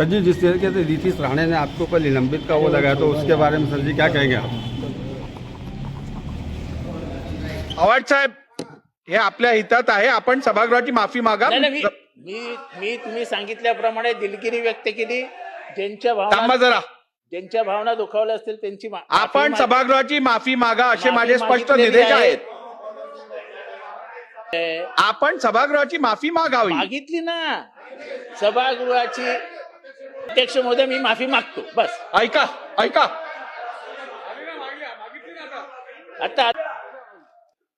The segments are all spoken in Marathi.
सर जी, जिस तरीके से नीतीश राणे ने आपके ऊपर निलंबित का वो लगाया तो उसके बारे में सर जी क्या कहेंगे आप? आवाज साहेब, हे आपल्या हितात आहे. आपण सभागृहाची माफी मागा. नाही, मी तुम्ही सांगितल्याप्रमाणे दिलगिरी व्यक्त केली. ज्यांच्या थांबा जरा. ज्यांच्या भावना दुखावल्या असतील त्यांची आपण सभागृहाची माफी मागा असे माफी माझे स्पष्ट मागितलेली निर्देश आहे. आहेत. आपण सभागृहाची माफी मागावी. मागितली ना सभागृहाची. अध्यक्ष महोदय, मी माफी मागतो. बस ऐका ऐका, आता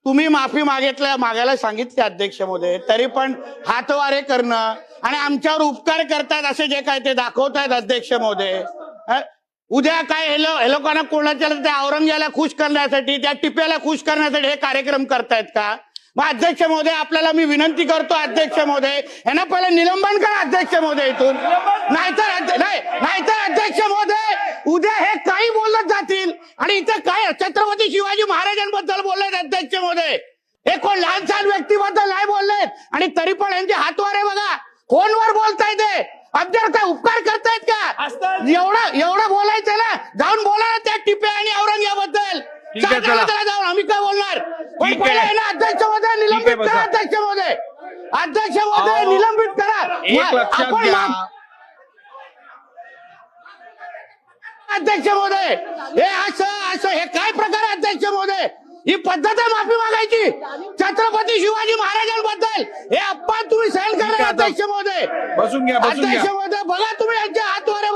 तुम्ही माफी मागायला सांगितले अध्यक्ष महोदय, तरी पण हातवारे करणं आणि आमच्यावर उपकार करतात असे जे काय ते दाखवतायत अध्यक्ष महोदय. उद्या काय हे लोकांना कोणाच्या त्या औरंगजेबाला खुश करण्यासाठी, त्या टिप्याला खुश करण्यासाठी हे कार्यक्रम करतायत का? मग अध्यक्ष महोदय, आपल्याला मी विनंती करतो अध्यक्ष महोदय, यांना पहिले निलंबन करा अध्यक्ष महोदय इथून. नाहीतर अध्यक्ष महोदय, उद्या हे काही बोलत जातील आणि इथे काय छत्रपती शिवाजी महाराजांबद्दल बोललेत अध्यक्ष महोदय. हे कोण लहान सहान व्यक्तीबद्दल नाही बोललेत आणि तरी पण यांचे हातवारे बघा. फोनवर बोलतायत ते. आमच्यावर काय उपकार करतायत का? एवढं बोलायचं ना, जाऊन बोला ना त्या टिप्या आणि औरंगजेबाबद्दल. ठीक आहे, चला. जाऊन आम्ही काय बोलणार? पण ठीक पहिले आहे. आहे ना अध्यक्ष महोदय, निलंबित बसा. करा अध्यक्ष महोदय. अध्यक्ष महोदय, निलंबित करा. एक लक्षात आपण घ्या, अध्यक्ष महोदय, हे असं हे काय प्रकार आहे अध्यक्ष महोदय? ही पद्धत आहे माफी मागायची छत्रपती शिवाजी महाराजांबद्दल. हे अपमान तुम्ही सहन करा ठीक आहे, अध्यक्ष महोदय. बसून घ्या. अध्यक्ष महोदय, बघा तुम्ही यांच्या हातवारे